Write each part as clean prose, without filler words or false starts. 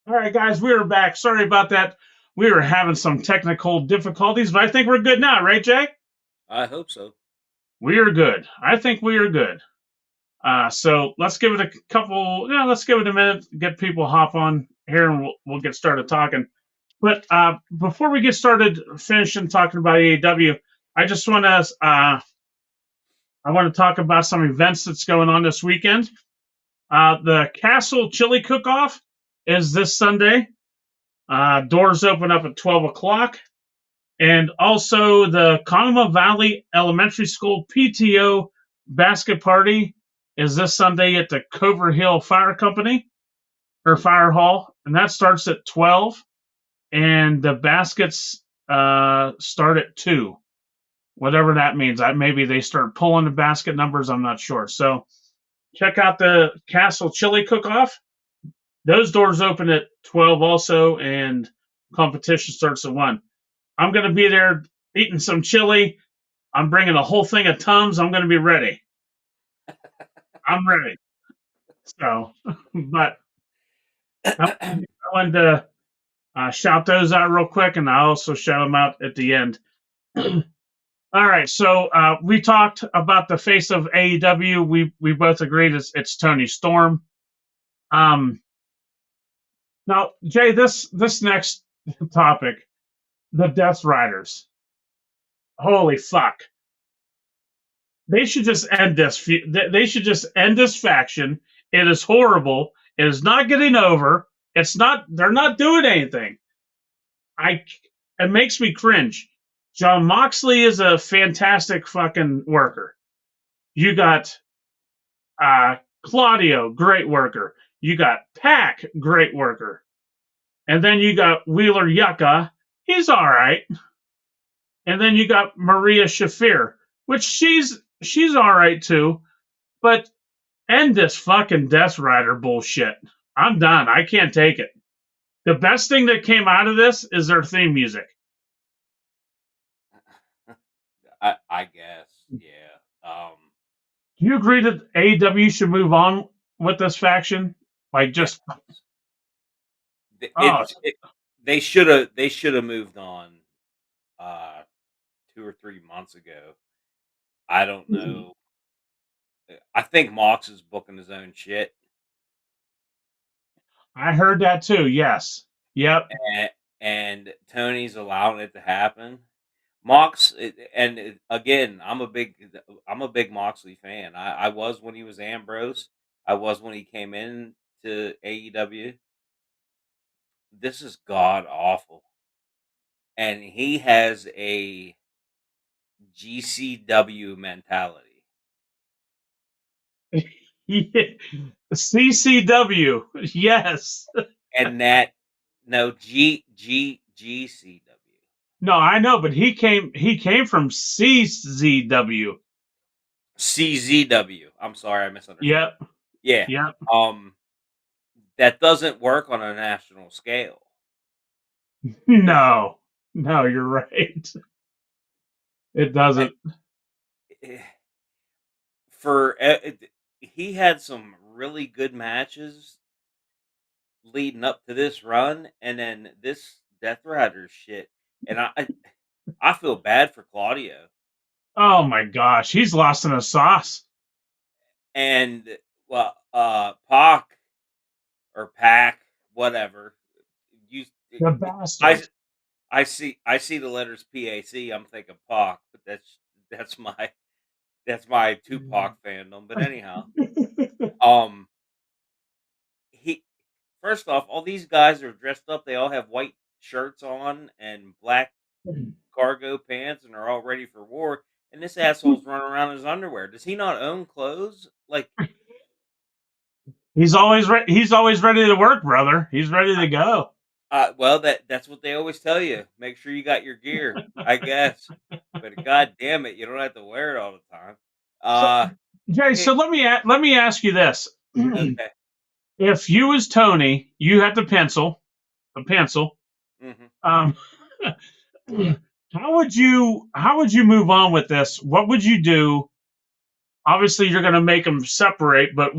All right, guys, we are back. Sorry about that. We were having some technical difficulties, but I think we're good now, right, Jay? I hope so. We are good. I think we are good. So let's give it a couple. Yeah, let's give it a minute. Get people hop on here, and we'll get started talking. But before we get started, finishing talking about AEW, I just want to I want to talk about some events that's going on this weekend. The Castle Chili Cook-Off is this Sunday. Doors open up at 12 o'clock. And also the Conemaugh Valley Elementary School PTO basket party is this Sunday at the Cover Hill Fire Company or Fire Hall, and that starts at 12. And the baskets start at 2, whatever that means. Maybe they start pulling the basket numbers. I'm not sure. So check out the Castle Chili Cook-Off. Those doors open at 12 also, and competition starts at 1. I'm going to be there eating some chili. I'm bringing a whole thing of Tums. I'm going to be ready. I'm ready. So, but I wanted to shout those out real quick, and I also shout them out at the end. All right, so we talked about the face of AEW. We both agreed it's Tony Storm. Now, Jay, this next topic, the Death Riders. Holy fuck! They should just end this. They should just end this faction. It is horrible. It is not getting over. It's not. They're not doing anything. I. It makes me cringe. John Moxley is a fantastic fucking worker. You got Claudio, great worker. You got Pac, great worker. And then you got Wheeler Yucca. He's all right. And then you got Maria Shafir, which she's all right too. But end this fucking Death Rider bullshit. I'm done. I can't take it. The best thing that came out of this is their theme music. I guess, yeah. Do you agree that AEW should move on with this faction? Like Yeah. just oh, It they should have moved on uh 2 or 3 months ago. I don't know. I think Mox is booking his own shit, I heard that too. Yes. Yep. and, and Tony's allowing it to happen. Mox, again, I'm a big Moxley fan. I was when he was Ambrose. I was when he came in to AEW. This is god awful, and he has a GCW mentality. CCW. Yes. And that no GCW. No, I know, but he came from CZW. CZW. I'm sorry, I misunderstood. Yep. Yeah. Yep. Um that doesn't work on a national scale. No. No, you're right. It I, doesn't. eh, he had some really good matches leading up to this run, and then this Death Rider shit. And I feel bad for Claudio. Oh my gosh, he's lost in a sauce. And well, Pac or Pack, whatever. You, The I bastard. I see the letters PAC. I'm thinking Pac, but that's my that's my Tupac fandom. But anyhow, um, he first off, all these guys are dressed up. They all have white shirts on and black cargo pants, and are all ready for war. And this asshole's running around in his underwear. Does he not own clothes? Like, He's always ready to work, brother. He's ready to go. well, that's what they always tell you. Make sure you got your gear, I guess. But god damn it, you don't have to wear it all the time. So, Uh, Jay, so it, let me ask you this: okay. if you was Tony, you had the pencil. Hmm. Um, how would you move on with this? What would you do? Obviously, you're going to make them separate, but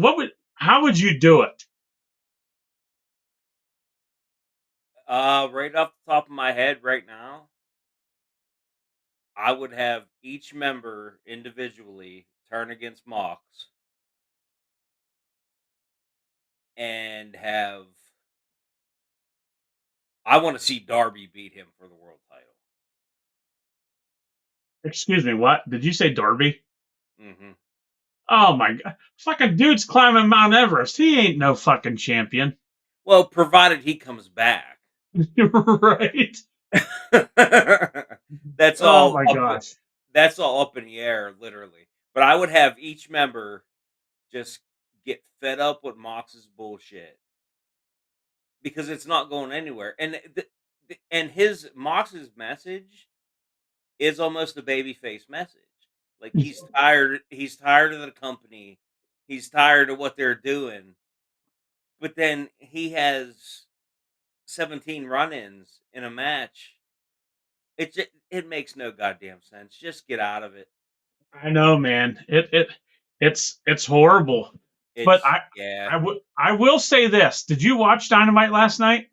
how would you do it? Right off the top of my head right now, I would have each member individually turn against Mox and have I want to see Darby beat him for the world title. Excuse me, what? Did you say Darby? Hmm. Oh my god. Fucking dude's climbing Mount Everest. He ain't no fucking champion. Well, provided he comes back. Right? That's Oh all my up. gosh. That's all up in the air, literally. But I would have each member just get fed up with Mox's bullshit because it's not going anywhere. And and his Mox's message is almost a babyface message. Like he's tired. He's tired of the company. He's tired of what they're doing. But then he has 17 run-ins in a match. It makes no goddamn sense. Just get out of it. I know, man. It's horrible. But It's yeah. I will say this. Did you watch Dynamite last night?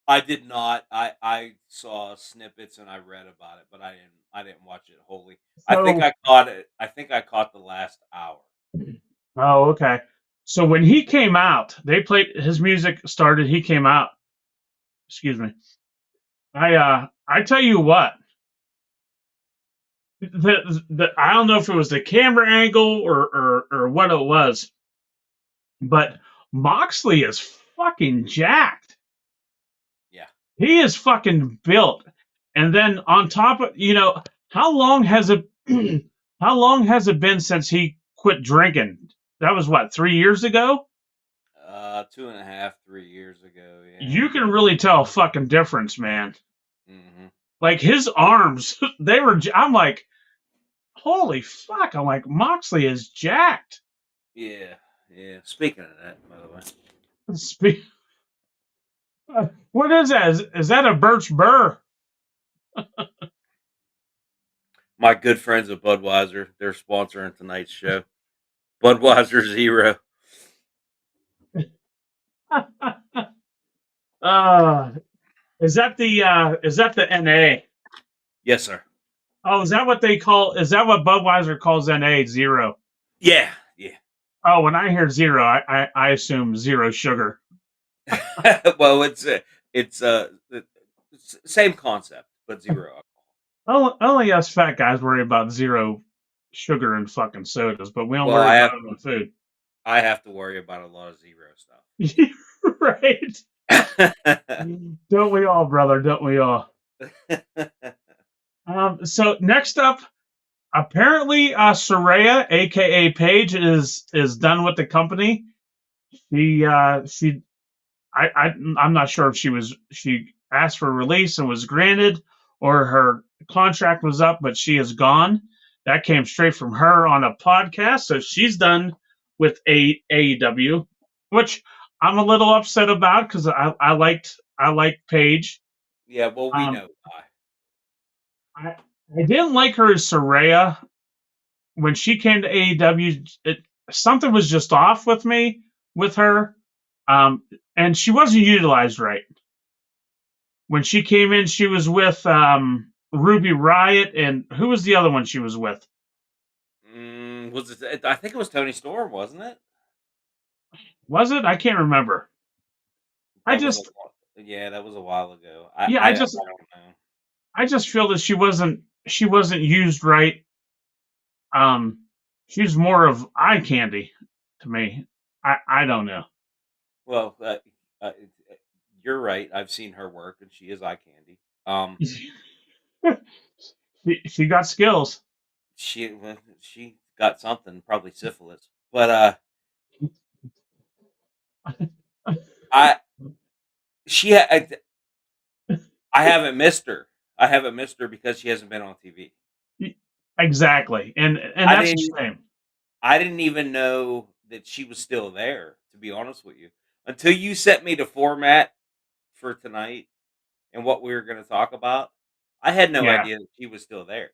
I did not. I saw snippets and I read about it, but I didn't watch it wholly. I think So I caught it. I think I caught the last hour. oh, okay. So when he came out, they played his music started, he came out. Excuse me. I tell you what, the I don't know if it was the camera angle or what it was, but Moxley is fucking jacked. Yeah. He is fucking built. And then on top of, how long has it how long has it been since he quit drinking? That was what, 3 years ago? 2.5, 3 years ago. Yeah. You can really tell a fucking difference, man. Hmm. Like his arms, they were. I'm like, holy fuck! I'm like, Moxley is jacked. Yeah. Yeah. Speaking of that, by the way, What is that? Is that a Birch Burr? my good friends at Budweiser, they're sponsoring tonight's show. Budweiser Zero. uh, is that the NA? Yes, sir. Oh, is that what they call? Is that what Budweiser calls NA zero? Yeah. Yeah. Oh, when I hear zero, I assume zero sugar. Well, it's same concept, but zero alcohol. Only us fat guys worry about zero sugar and fucking sodas, but we don't Well, worry about it on food. I have to worry about a lot of zero Right? stuff. Don't we all, brother? Don't we all? So next up, apparently, Soraya, aka Paige, is done with the company. She I'm not sure if she asked for release and was granted, or her contract was up, but she is gone. That came straight from her on a podcast, so she's done with AEW, which I'm a little upset about because I liked Paige. Yeah, well, we Um, know why. I I didn't like her as Soraya when she came to AEW. Something was just off with me with her, and she wasn't utilized right. When she came in, she was with Ruby Riot, and who was the other one she was with? Was it? I think it was Tony Storm, wasn't it? Was it? I can't remember. I That was a just, while. Yeah, that was a while ago. yeah, I don't know. I just feel that she wasn't used right. Um, she's more of eye candy to me. I don't know. Well, you're right. I've seen her work, and she is eye candy. She got skills. She got something, probably syphilis. But I she ha- I haven't missed her. I haven't missed her because she hasn't been on TV. Exactly, and I that's a didn't shame. I didn't even know that she was still there, to be honest with you. Until you sent me the format for tonight and what we were going to talk about, I had no Yeah, idea that she was still there.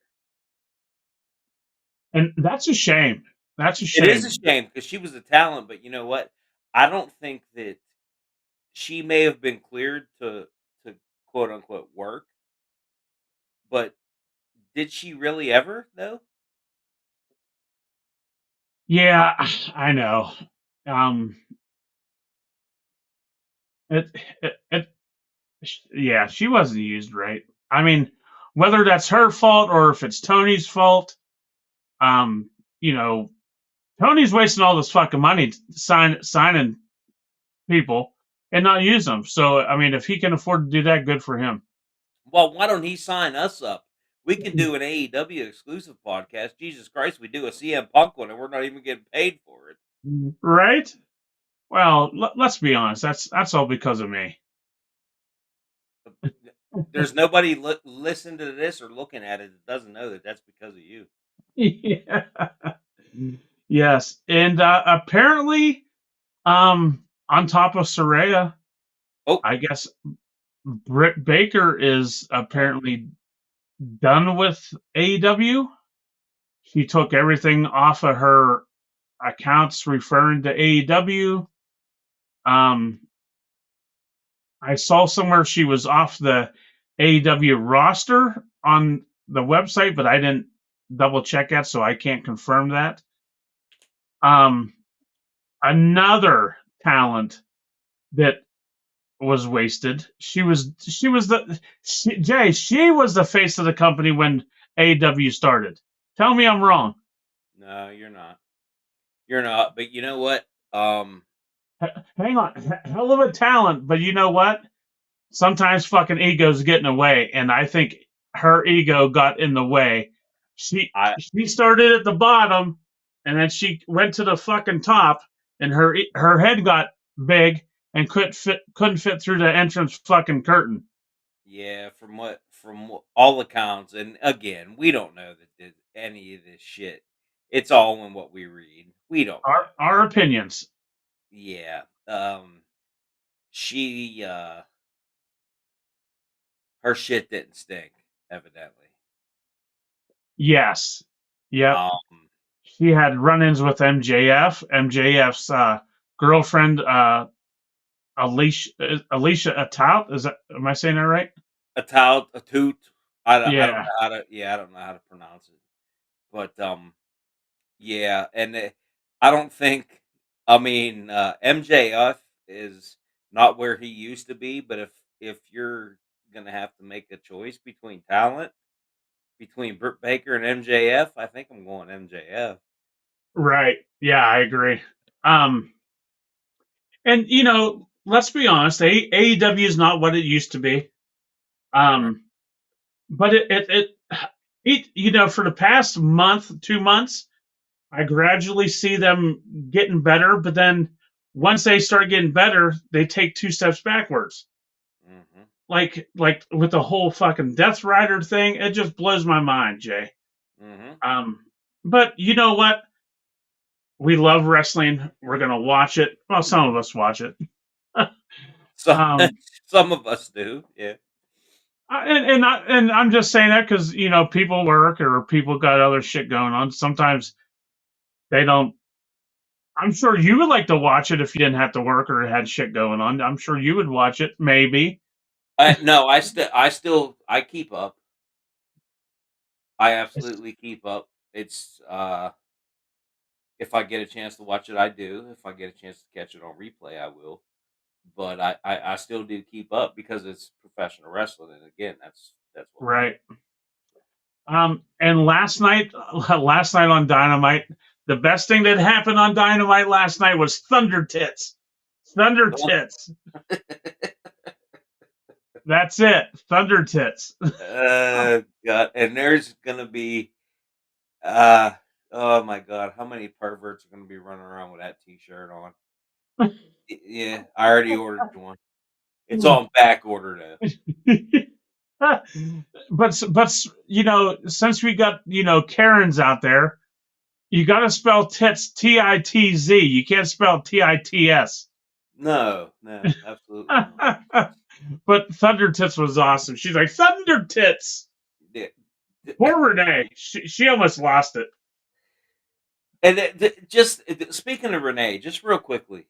and that's a shame. That's a It is a shame. shame because she was a talent, but you know what? I don't think that she may have been cleared to quote unquote work, but did she really ever though? Yeah, I know. Um, it, it, yeah, she wasn't used right. I mean, whether that's her fault or if it's Tony's fault, um, you know, Tony's wasting all this fucking money signing people and not use them. So, I mean, if he can afford to do that, good for him. Well, why don't he sign us up? We can do an AEW exclusive podcast. Jesus Christ, we do a CM Punk one, and we're not even getting paid for it. Right? Well, let's be honest. That's all because of me. There's nobody listening to this or looking at it that doesn't know that that's because of you. Yeah. Yes, and apparently, on top of Soraya, Oh, I guess Britt Baker is apparently done with AEW. She took everything off of her accounts referring to AEW. Um, I saw somewhere she was off the AEW roster on the website, but I didn't double check that, so I can't confirm that. Um, Another talent that was wasted. She was the face of the company when AEW started. Tell me I'm wrong. no, you're not. You're not. But you know what? Hang on, hell of a talent, but you know what? Sometimes fucking egos get in the way, and I think her ego got in the way. I She started at the bottom, and then she went to the fucking top, and her head got big and couldn't fit through the entrance fucking curtain. Yeah, all accounts, and again, we don't know that any of this shit. It's all in what we read. We don't know. Our opinions. Yeah. She her shit didn't stink, evidently. Yes. Yep. Um, She had run-ins with MJF. MJF's girlfriend, Alicia Atout. Is that? Am I saying that right? a toot. I don't Yeah. know how to. Yeah, I don't know how to pronounce it. But yeah, and I don't think. I mean, MJF is not where he used to be. But if you're gonna have to make a choice between talent, between Britt Baker and MJF, I think I'm going MJF. Right. Yeah, I agree. Um, and let's be honest, AEW is not what it used to be. Right. Um, but for the past month, 2 months, I gradually see them getting better. But then once they start getting better, they take two steps backwards. Hmm. Like with the whole fucking Death Rider thing, it just blows my mind, Jay. Hmm. Um, but you know what? We love wrestling. We're gonna watch it. Well, some of us watch it. So um, some of us do. Yeah. and I'm just saying that because people work or people got other shit going on. Sometimes they don't. I'm sure you would like to watch it if you didn't have to work or had shit going on. I'm sure you would watch it, maybe. No, I keep up. I It's absolutely keep up. It's if I get a chance to watch it, I do. If I get a chance to catch it on replay, I will. But I still do keep up because it's professional wrestling, and again, that's what we right. And last night on Dynamite, the best thing that happened on Dynamite last night was Thunder Tits. Thunder do. Tits. That's it. Thunder Tits. God, and there's gonna be uh oh my God, how many perverts are gonna be running around with that T-shirt on? Yeah, I already ordered one. It's on back order though. but since we got Karens out there, you got to spell tits Titz. You can't spell Tits. No, no, absolutely not. But Thunder Tits was awesome. She's like Thunder Tits. Yeah. Poor Renee. She almost lost it. And just speaking of Renee, just real quickly,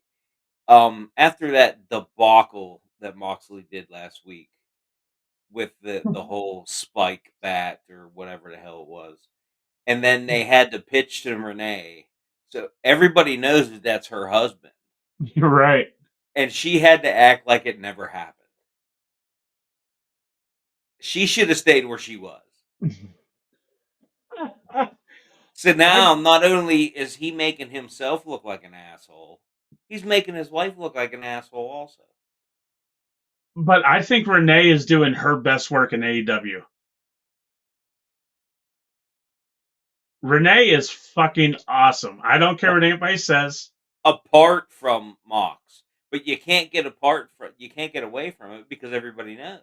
After that debacle that Moxley did last week with the whole spike bat or whatever the hell it was, and then they had to pitch to Renee, so everybody knows that that's her husband, You're right. and she had to act like it never happened. She should have stayed where she was. So I, now, not only is he making himself look like an asshole, he's making his wife look like an asshole also. but I think Renee is doing her best work in AEW. Renee is fucking awesome. I don't care what anybody says. Apart from Mox, but you can't get away from it because everybody knows.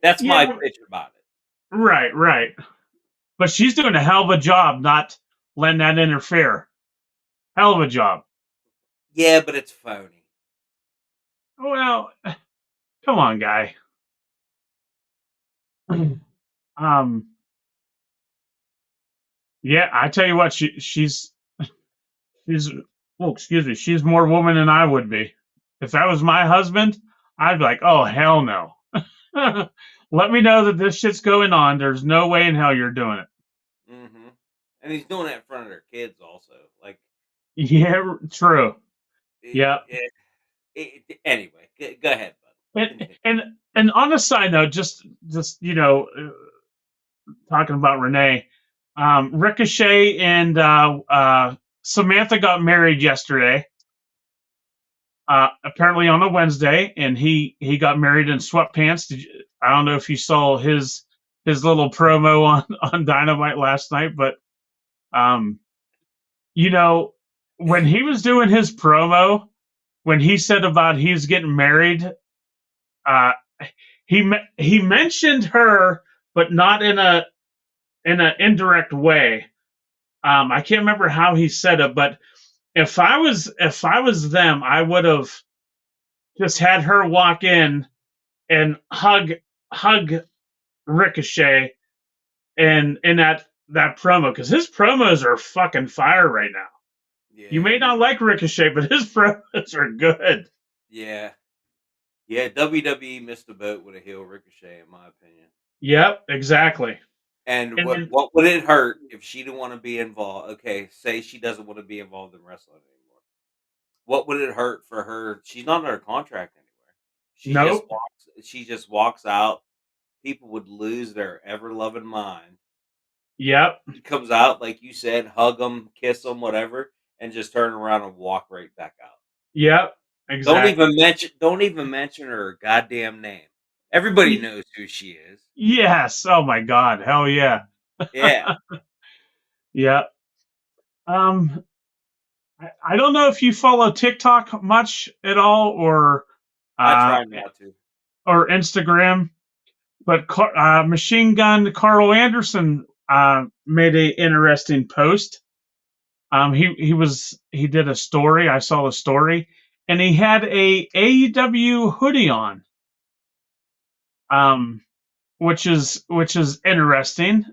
That's my Yeah, pitch about it. right, right. But she's doing a hell of a job not letting that interfere. Hell of a job. Yeah, but it's phony. Well, come on, guy. um, yeah, I tell you what, she's oh, excuse me, she's more woman than I would be. If that was my husband, I'd be like, oh hell no. Let me know that this shit's going on. There's no way in hell you're doing it. Hmm. And he's doing it in front of their kids also. Like, Yeah, true. it, Yeah. anyway, go ahead, bud. And Continue. and and on a side note, just talking about Renee, Ricochet and Samantha got married yesterday. Apparently on a Wednesday, and he got married in sweatpants. I don't know if you saw his little promo on Dynamite last night, but um, you know when he was doing his promo, when he said about he's getting married, uh, he mentioned her, but not in an indirect way. I can't remember how he said it, but if I was them, I would have just had her walk in and hug Ricochet in that promo because his promos are fucking fire right now. You Yeah, may not like Ricochet, but his promos are good. yeah, yeah. WWE missed the boat with a heel Ricochet, in my opinion. Yep, exactly. And And what would it hurt if she didn't want to be involved? Okay, say she doesn't want to be involved in wrestling anymore. What would it hurt for her? She's not under contract anywhere. nope. She just walks out. People would lose their ever loving mind. Yep. She comes out, like you said, hug them, kiss them, whatever, and just turn around and walk right back out. Yep. Exactly. Don't even mention her goddamn name. Everybody knows who she is. Yes. Oh my God. Hell yeah. Yeah, Yep. Um, I don't know if you follow TikTok much at all, I uh, try not to. or Instagram, but Machine Gun Carl Anderson made a interesting post. He did a story. I saw the story, and he had a AEW hoodie on, um, which is interesting.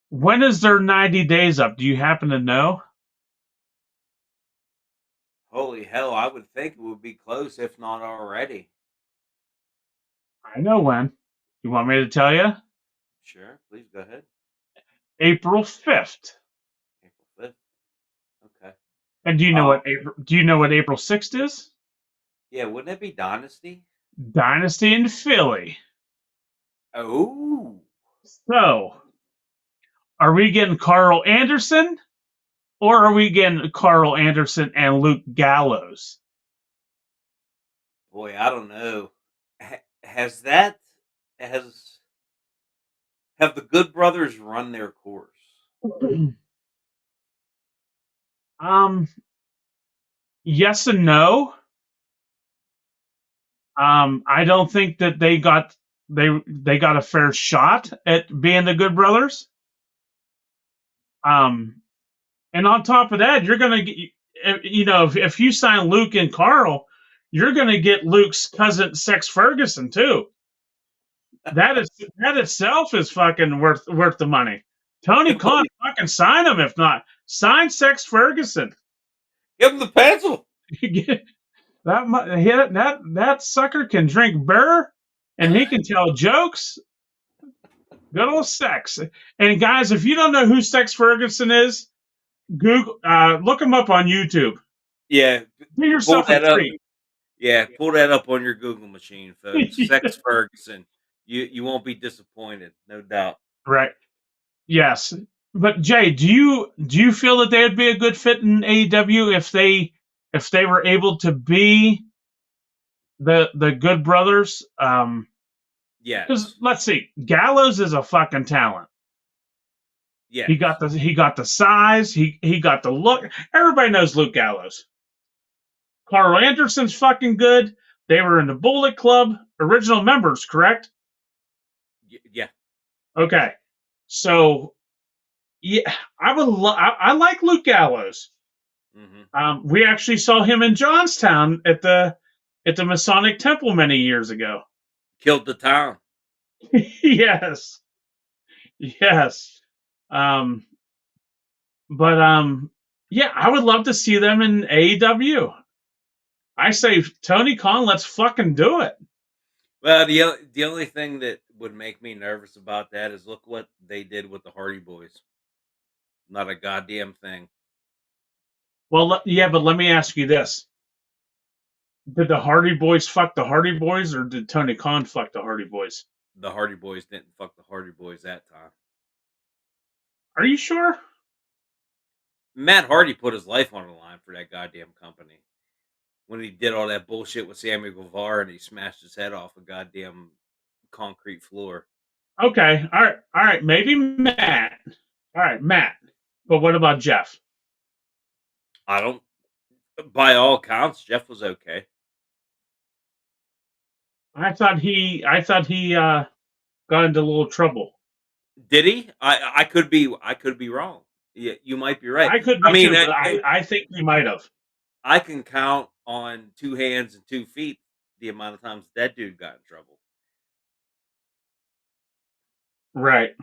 When is their 90 days up? Do you happen to know? Holy hell, I would think it would be close, if not already. I know when. You want me to tell you? Sure, please go ahead. April 5th. April 5th. Okay. And Um, do you know what April 6th is? yeah, wouldn't it be Dynasty? Dynasty in Philly. Oh, So, are we getting Carl Anderson or are we getting Carl Anderson and Luke Gallows? boy, I don't know. Has that has have the Good Brothers run their course? um, yes and no. I don't think that they got a fair shot at being the Good Brothers. Um, and on top of that, you're gonna get, if you sign Luke and Carl, you're gonna get Luke's cousin Sex Ferguson too. That itself is fucking worth the money. Tony Khan, fucking sign him. If not, sign Sex Ferguson. Give them the pencil. that sucker can drink beer, and he can tell jokes. Good old Sex. And guys, if you don't know who Sex Ferguson is, Google, look him up on YouTube. Yeah, Do pull yourself a that up. treat. Yeah, pull that up on your Google machine, folks. Sex Ferguson. You won't be disappointed, no doubt. Right. Yes. But Jay, do you feel that they would be a good fit in AEW if they were able to be the Good Brothers? Because Yes. let's see, Gallows is a fucking talent. Yes. He got the size, he got the look. Everybody knows Luke Gallows. Carl Anderson's fucking good. They were in the Bullet Club, original members, correct? Yeah. Okay. So yeah, I like Luke Gallows. Hmm. We actually saw him in Johnstown at the Masonic Temple many years ago. Killed the town. Yes, yes. Um, but yeah, I would love to see them in AEW. I say, Tony Khan, let's fucking do it. Well, the only thing that would make me nervous about that is look what they did with the Hardy Boys. Not a goddamn thing. Well, yeah, but let me ask you this: did the Hardy Boys fuck the Hardy Boys, or did Tony Khan fuck the Hardy Boys? The Hardy Boys didn't fuck the Hardy Boys that time. Are you sure? Matt Hardy put his life on the line for that goddamn company when he did all that bullshit with Sammy Guevara and he smashed his head off a goddamn concrete floor. Okay, all right. Maybe Matt. All right, Matt. But what about Jeff? I don't. By all counts, Jeff was okay. I thought he got into a little trouble. Did he? I could be. I could be wrong. Yeah, you might be right. I could I be mean, too, but I think he might have. I can count on two hands and 2 feet the amount of times that dude got in trouble. Right.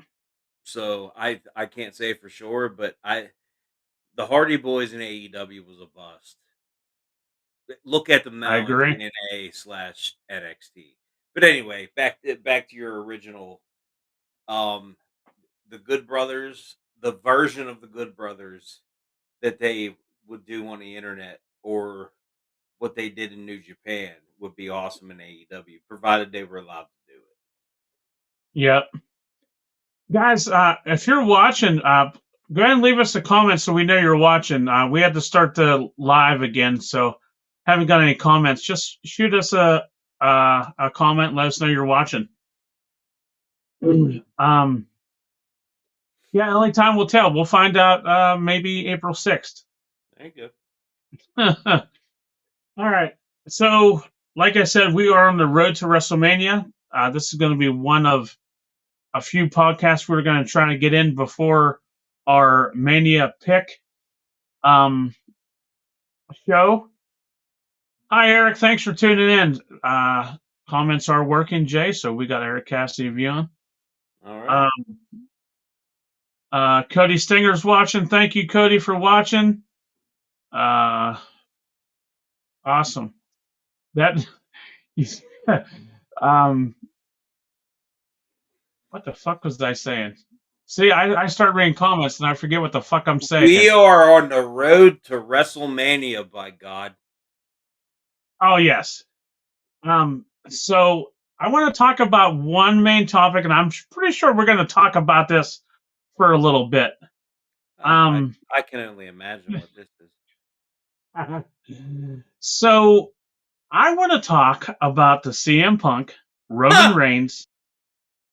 So I can't say for sure, but the Hardy Boys in AEW was a bust. Look at them I now in agree. TNA/NXT. But anyway, back to your original. Um, the Good Brothers, the version of the Good Brothers that they would do on the internet, or what they did in New Japan, would be awesome in AEW, provided they were allowed to do it. Yep. Guys, if you're watching, go ahead and leave us a comment so we know you're watching. We had to start the live again, so haven't got any comments. Just shoot us a comment and let us know you're watching. Um, yeah, only time will tell. We'll find out maybe April 6th. There you All right. So, like I said, we are on the road to WrestleMania. This is going to be one of a few podcasts we're going to try to get in before our Mania pick um, show. Hi, Eric. Thanks for tuning in. Comments are working, Jay. So we got Eric Cassidy of you on. go. All right. Cody Stinger's watching. Thank you, Cody, for watching. Uh, awesome. That um, what the fuck was I saying? See, I start reading comments and I forget what the fuck I'm We saying. are on the road to WrestleMania, by God. Oh yes. So I want to talk about one main topic, and I'm pretty sure we're going to talk about this for a little bit. Um, I can only imagine what this is. so I want to talk about the CM Punk, Roman Reigns,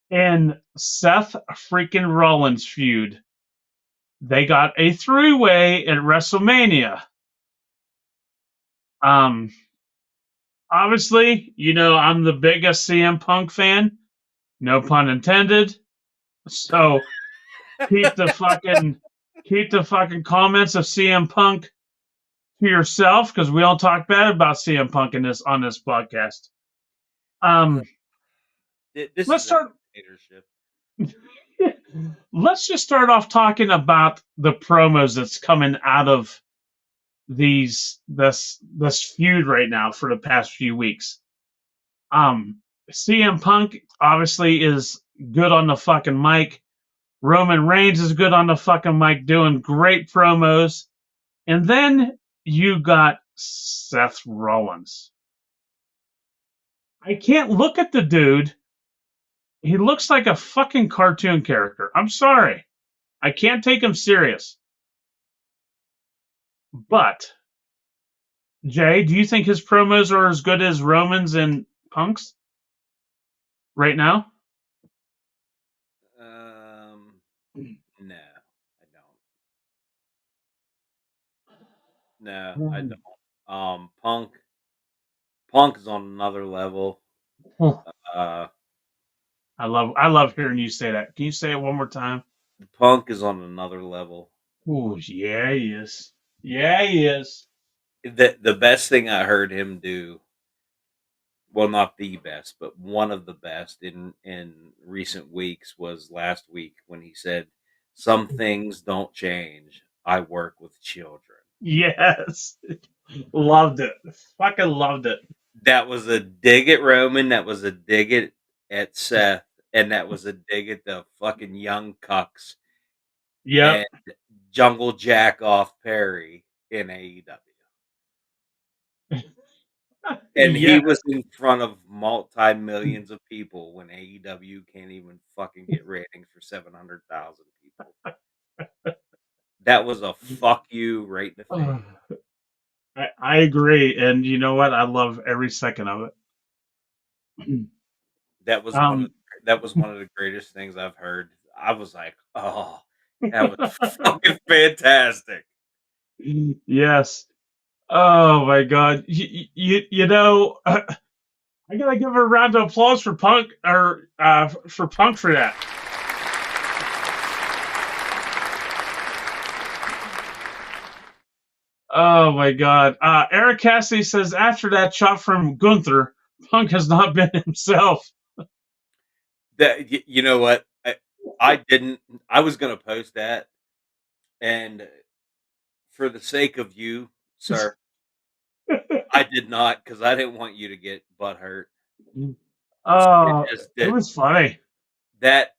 and Seth freaking Rollins feud. They got a three-way at WrestleMania. Um, Obviously, I'm the biggest CM Punk fan. No pun intended. So keep the fucking comments of CM Punk to yourself, because we don't talk bad about CM Punk on this podcast. This Let's is a start. dictatorship. Let's just start off talking about the promos that's coming out of this feud right now for the past few weeks. Um, CM Punk obviously is good on the fucking mic. Roman Reigns is good on the fucking mic, doing great promos. And then you got Seth Rollins. I can't look at the dude. He looks like a fucking cartoon character. I'm sorry. I can't take him serious. But, Jay, do you think his promos are as good as Roman's and Punk's right now? No, I don't. No, I don't. Punk is on another level. Uh, I love hearing you say that. Can you say it one more time? Punk is on another level. Oh, yeah, he is. Yeah, he is. The best thing I heard him do, well, not the best, but one of the best in recent weeks was last week when he said, "Some things don't change. I work with children." Yes. Loved it. Fucking loved it. That was a dig at Roman. That was a dig at Seth, and that was a dig at the fucking young cucks Yep. and Jungle Jack off Perry in AEW. And he Yeah. was in front of multi millions of people when AEW can't even fucking get ratings for 700,000 people. That was a fuck you right in the face. I agree. And you know what? I love every second of it. That was one of um, the greatest things I've heard. I was like, oh, that was fucking fantastic. yes. Oh my God. I gotta give a round of applause for Punk or for Punk for that. Oh my God. Eric Cassidy says after that shot from Gunther, Punk has not been himself. That you know what? I didn't. I was gonna post that, and for the sake of you, sir, I did not because I didn't want you to get butt hurt. It Oh, just it did was funny. that.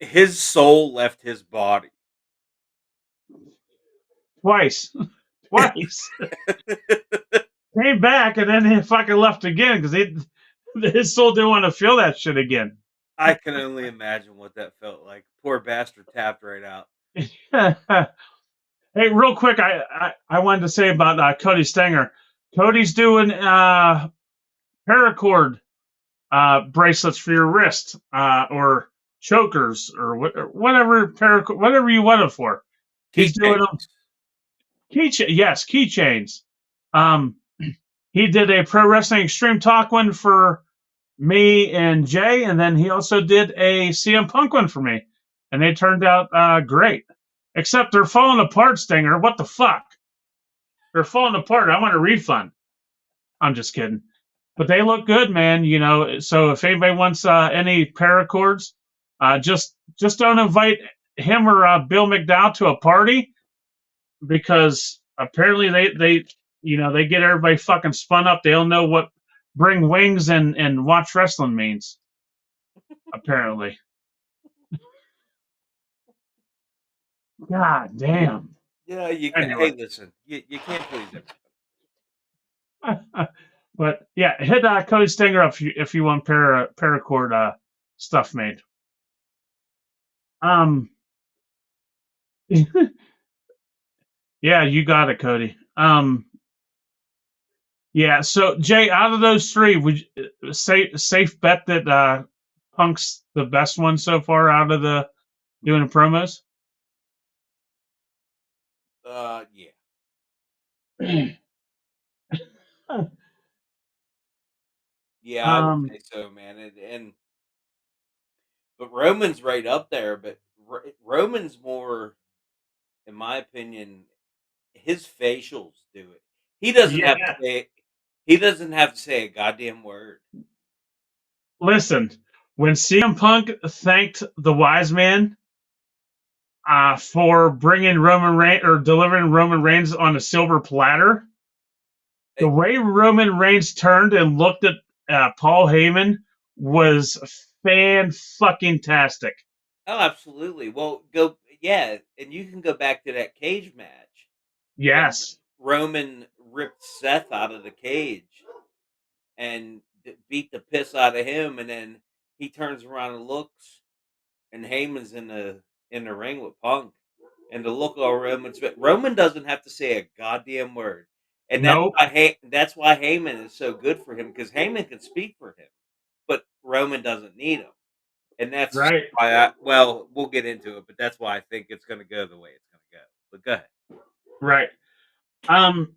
His soul left his body. Twice. Twice. Came back and then he fucking left again because his soul didn't want to feel that shit again. I can only imagine what that felt like. Poor bastard tapped right out. Hey, real quick, I wanted to say about Cody Stenger. Cody's doing paracord bracelets for your wrist or chokers or whatever paracord, whatever you want it for. He's doing them Keychains. yes, keychains. Um, he did a Pro Wrestling Extreme Talk one for me and Jay, and then he also did a CM Punk one for me, and they turned out great. Except they're falling apart, Stinger. What the fuck? They're falling apart. I want a refund. I'm just kidding, but they look good, man. You know, so if anybody wants any paracords, just don't invite him or Bill McDowell to a party because apparently they get everybody fucking spun up. They don't know what bring wings and watch wrestling means. Apparently, god damn. Yeah, you can. Anyway, Hey, listen, you can't please but yeah, hit Cody Stinger up if you want paracord stuff made. Um, yeah, you got it, Cody. Yeah. So Jay, out of those three, would you, safe bet that Punk's the best one so far out of the doing the promos? Yeah. Yeah, I would um, say so, man. But Roman's right up there. But Roman's more, in my opinion, his facials do it. He doesn't have to yeah. say. He doesn't have to say a goddamn word. Listen, when CM Punk thanked the wise man, for bringing Roman Reigns or delivering Roman Reigns on a silver platter. The Eh, way Roman Reigns turned and looked at Paul Heyman was fan fucking tastic. Oh, absolutely. Well, go yeah, and you can go back to that cage match when Yes. Roman ripped Seth out of the cage and beat the piss out of him, and then he turns around and looks, and Heyman's in the ring with Punk, and the look on Roman doesn't have to say a goddamn word, and Nope. that's why Heyman is so good for him because Heyman can speak for him, but Roman doesn't need him, and that's Right. why we'll get into it, but that's why I think it's going to go the way it's going to go. But go ahead. Right. Um.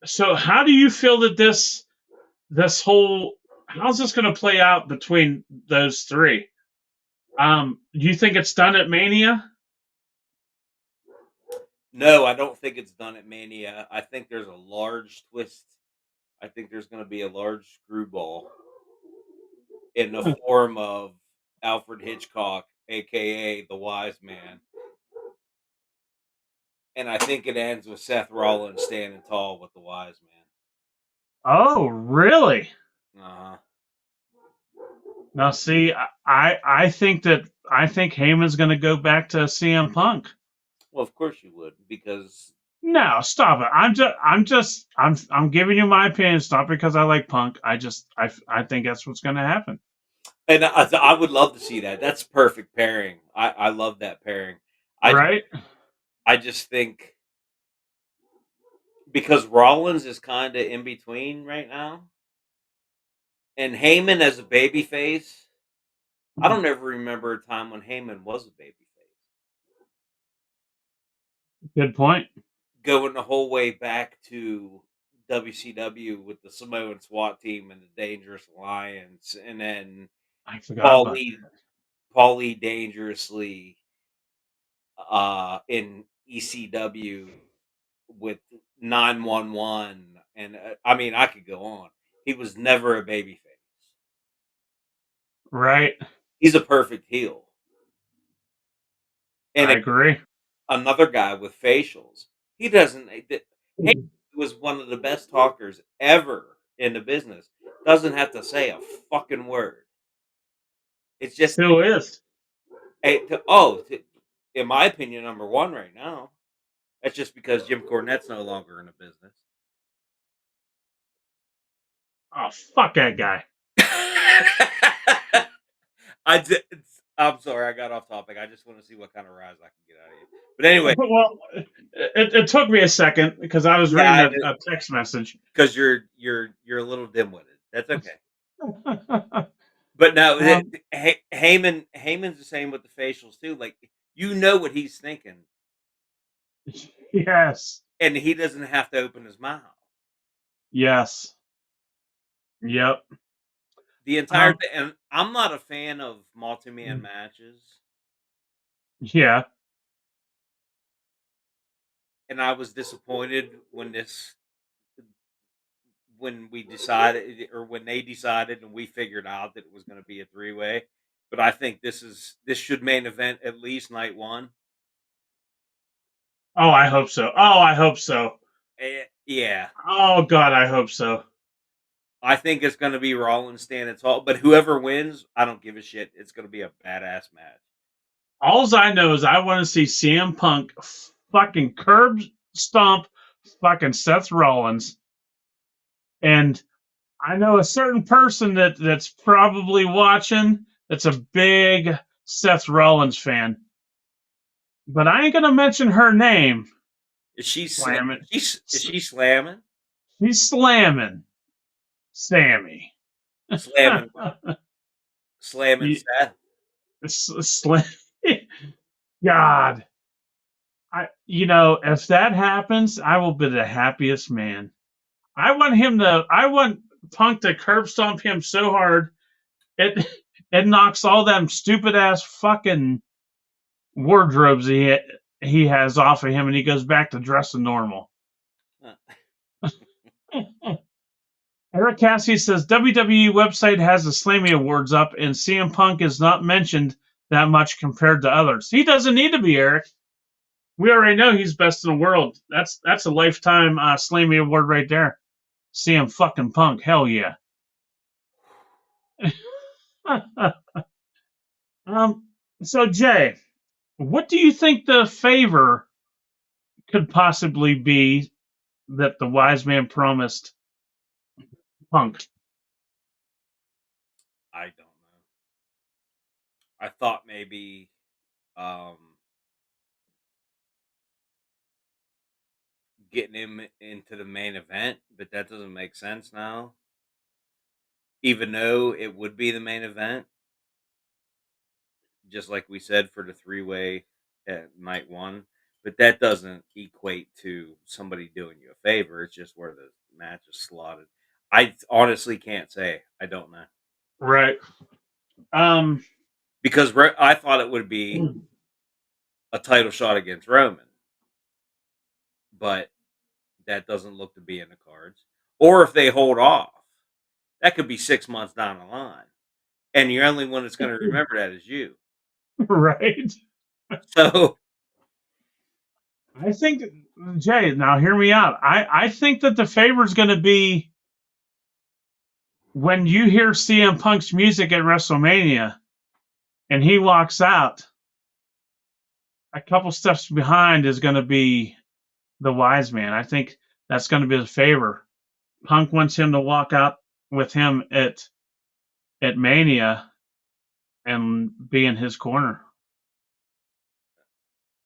So, how do you feel that this whole how's this going to play out between those three? Do you think it's done at Mania? No, I don't think it's done at Mania. I think there's a large twist. I think there's going to be a large screwball in the form of Alfred Hitchcock, aka the Wise Man, and I think it ends with Seth Rollins standing tall with the Wise Oh, really? Man. Uh-huh. Now, see, I think Heyman's going to go back to CM Punk. Well, of course you would, because No, stop it. I'm giving you my opinion. It's not because I like Punk. I think that's what's going to happen. and I would love to see that. That's perfect pairing. I love that pairing. I just, Right? I just think because Rollins is kind of in between right now, and Heyman as a babyface. I don't ever remember a time when Heyman was a babyface. Good point. Going the whole way back to WCW with the Samoan SWAT team and the Dangerous Alliance, and then I forgot about Paulie Paulie Dangerously in ECW with 911, and I mean I could go on. He was never a babyface. that. Right? He's a perfect heel. And I agree. another guy with facials. He doesn't. Hey, was one of the best talkers ever in the business. Doesn't have to say a fucking word. It's just Still is. in my opinion, number one right now. That's just because Jim Cornette's no longer in the business. Oh, fuck that guy. I did, I'm sorry, I got off topic. I just want to see what kind of rise I can get out of you. But anyway, Well, it took me a second because I was reading yeah, a text message. because you're a little dim-witted. That's okay. But no, um, Heyman's the same with the facials too. Like you know what he's thinking, yes. and he doesn't have to open his mouth. Yes. Yep. The entire Um, thing. And I'm not a fan of multi-man matches, yeah. and I was disappointed when we decided or when they decided and we figured out that it was going to be a three-way. But I think this should main event at least night one. Oh, I hope so. Oh, I hope so. Yeah, Oh God, I hope so. I think it's going to be Rollins standing tall, but whoever wins, I don't give a shit. It's going to be a badass match. Alls I know is I want to see CM Punk fucking curb stomp fucking Seth Rollins, and I know a certain person that's probably watching that's a big Seth Rollins fan, but I ain't gonna mention her name. Is she Slamming, is she slamming? she's slamming Sammy. Slamming slamming You- Seth. slam. God, if that happens, I will be the happiest man. I want Punk to curb stomp him so hard it it knocks all them stupid ass fucking wardrobes he has off of him, and he goes back to dressing normal. Uh, Eric Cassidy says WWE website has the Slammy Awards up, and CM Punk is not mentioned that much compared to others. He doesn't need to be, Eric. We already know he's best in the world. That's a lifetime Slammy award right there. CM fucking Punk, hell yeah. um, so Jay, what do you think the favor could possibly be that the wise man promised Punk? I don't know. I thought maybe um, getting him into the main event, but that doesn't make sense now. Even though it would be the main event, just like we said for the three-way at night one, but that doesn't equate to somebody doing you a favor. It's just where the match is slotted. I honestly can't say. I don't know Right. Um, because I thought it would be a title shot against Roman, but that doesn't look to be in the cards. Or if they hold off, that could be 6 months down the line, and the only one that's going to remember that is you. right. So I think Jay. Now hear me out. I think that the favor is going to be when you hear CM Punk's music at WrestleMania and he walks out. A couple steps behind is going to be the wise man. I think that's going to be the favor. Punk wants him to walk out with him at Mania and be in his corner.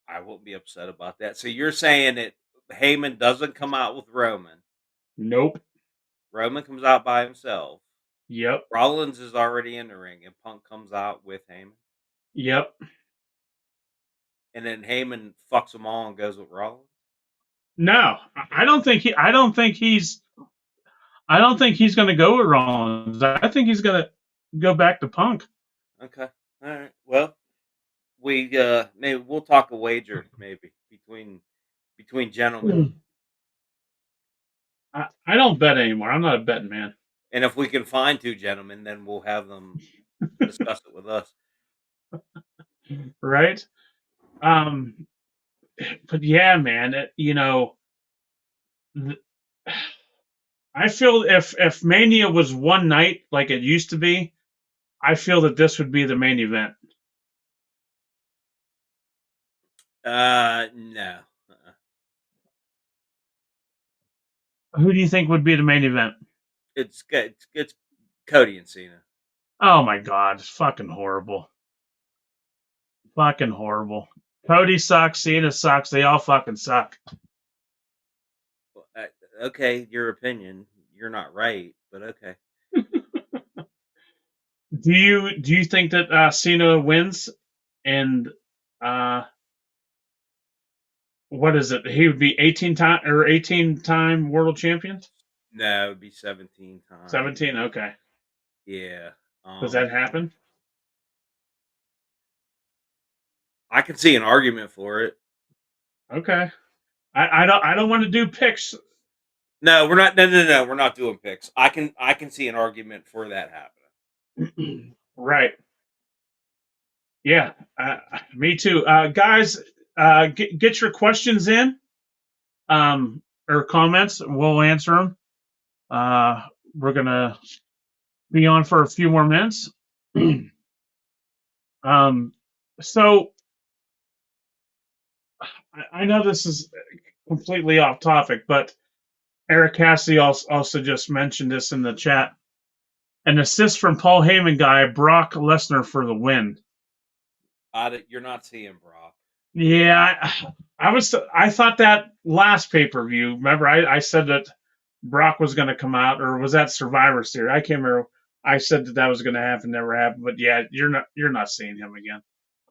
I won't be upset about that. So you're saying that Heyman doesn't come out with Roman. Nope. Roman comes out by himself. Yep. Rollins is already in the ring, and Punk comes out with Heyman. Yep. And then Heyman fucks them all and goes with Rollins. No, I don't think he. I don't think he's. I don't think he's going to go with Rollins. I think he's going to go back to Punk. Okay, all right. Well, we maybe we'll talk a wager maybe between gentlemen, I don't bet anymore. I'm not a betting man. and if we can find two gentlemen, then we'll have them discuss it with us. Right? Um, but yeah, man, th- I feel if Mania was one night like it used to be, I feel that this would be the main event. No. Uh-uh. Who do you think would be the main event? It's good. It's Cody and Cena. Oh my God, it's fucking horrible. Fucking horrible. Cody sucks. Cena sucks. They all fucking suck. Well, okay, your opinion. You're not right, but okay. Do you think that Cena wins and uh, what is it? He would be 18 time world champion. No, it would be 17 times. 17. Okay. Yeah. Does that happen? I can see an argument for it. Okay. I don't want to do picks. No, we're not. No. We're not doing picks. I can see an argument for that happening. Right. Yeah. Me too. Guys, get your questions in or comments. We'll answer them. We're gonna be on for a few more minutes. um, so I know this is completely off topic, but Eric Cassidy also just mentioned this in the chat. An assist from Paul Heyman guy, Brock Lesnar for the win. You're not seeing Brock. Yeah, I thought that last pay per view. Remember, I said that Brock was going to come out, or was that Survivor Series? I can't remember. I said that was going to happen, never happened. But yeah, you're not seeing him again.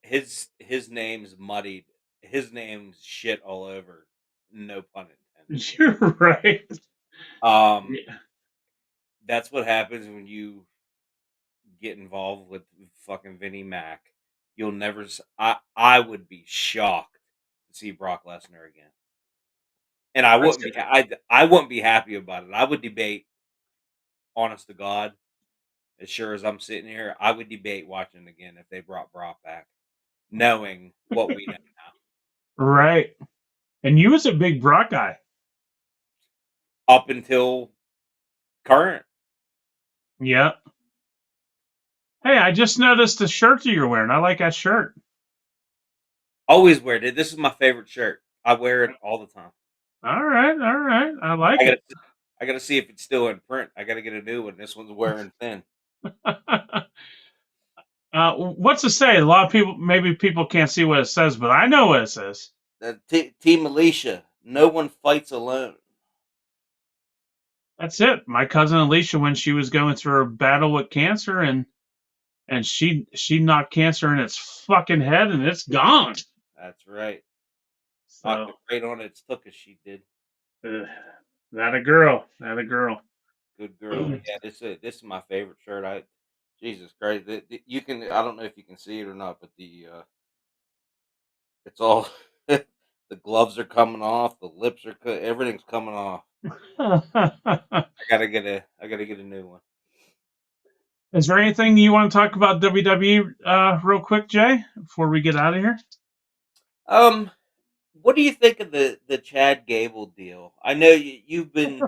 His name's muddied. His name's shit all over. No pun intended. You're right. Um, Yeah. that's what happens when you get involved with fucking Vinnie Mac. You'll never. I would be shocked to see Brock Lesnar again, and I I wouldn't said, be. I wouldn't be happy about it. I would debate. Honest to God, as sure as I'm sitting here, I would debate watching it again if they brought Brock back, knowing what we know now. Right. And you was a big Brock guy. up until current. Yeah. Hey, I just noticed the shirt that you're wearing. I like that shirt. Always wear it. This is my favorite shirt. I wear it all the time. All right, all right. I like I gotta it. I gotta see if it's still in print. I gotta get a new one. This one's wearing thin. What's it say? A lot of people, maybe people can't see what it says, but I know what it says. Team Alicia. No one fights alone. That's it. My cousin Alicia, when she was going through her battle with cancer, and she knocked cancer in its fucking head, and it's gone. That's right. Knocked So it right on its took as she did. uh, that a girl. That a girl. Good girl. Yeah, this is my favorite shirt. Jesus Christ, you can. I don't know if you can see it or not, but it's all the gloves are coming off, the lips are everything's coming off. I gotta get a new one. Is there anything you want to talk about WWE real quick, Jay, before we get out of here? Um, what do you think of the Chad Gable deal? I know you've been.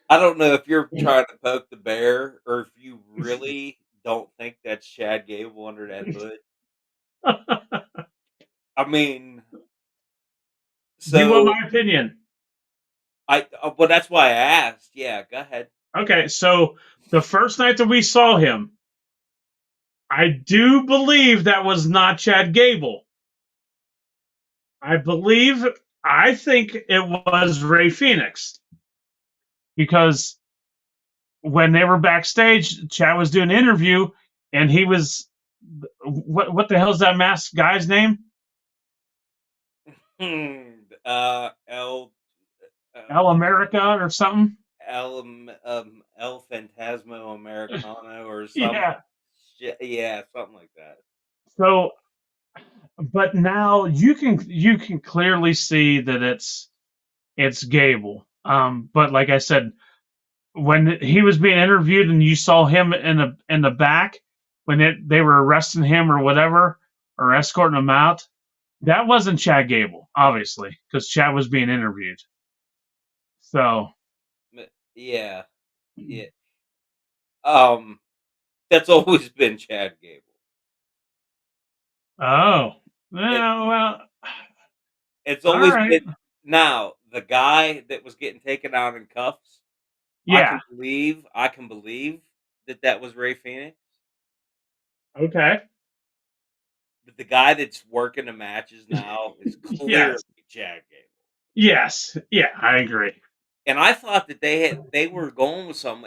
I don't know if you're trying to poke the bear or if you really don't think that's Chad Gable under that hood. I mean, Do you want so my opinion? well, that's why I asked. Yeah, go ahead. Okay, so the first night that we saw him, I do believe that was not Chad Gable. I believe, I think it was Ray Phoenix because when they were backstage, Chad was doing an interview, and he was what the hell's that masked guy's name? El El um, America or something? El Fantasmo Americano or some Yeah. shit. Yeah, something like that. So, but now you can clearly see that it's Gable. But like I said, when he was being interviewed and you saw him in the back when they were arresting him or whatever or escorting him out, that wasn't Chad Gable, obviously, because Chad was being interviewed. So, Yeah, yeah. Um, that's always been Chad Gable. oh, It yeah, well, it's all always right, been. Now the guy that was getting taken out in cuffs. yeah, I can believe that that was Ray Phoenix. okay, But the guy that's working the matches now is clearly yes, Chad Gable. yes, yeah, I agree. And I thought that they were going with some,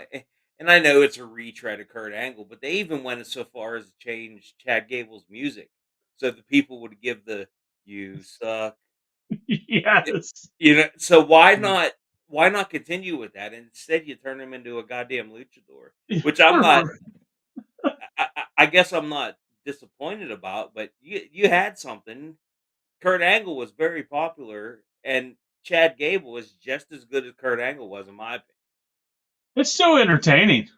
and I know it's a retread of Kurt Angle, but they even went so far as to change Chad Gable's music so that people would give the "You suck." Yes. So why not continue with that? Instead, you turn him into a goddamn luchador, which I'm not. I guess I'm not disappointed about, but you had something. Kurt Angle was very popular, and Chad Gable was just as good as Kurt Angle was, in my opinion. It's so entertaining.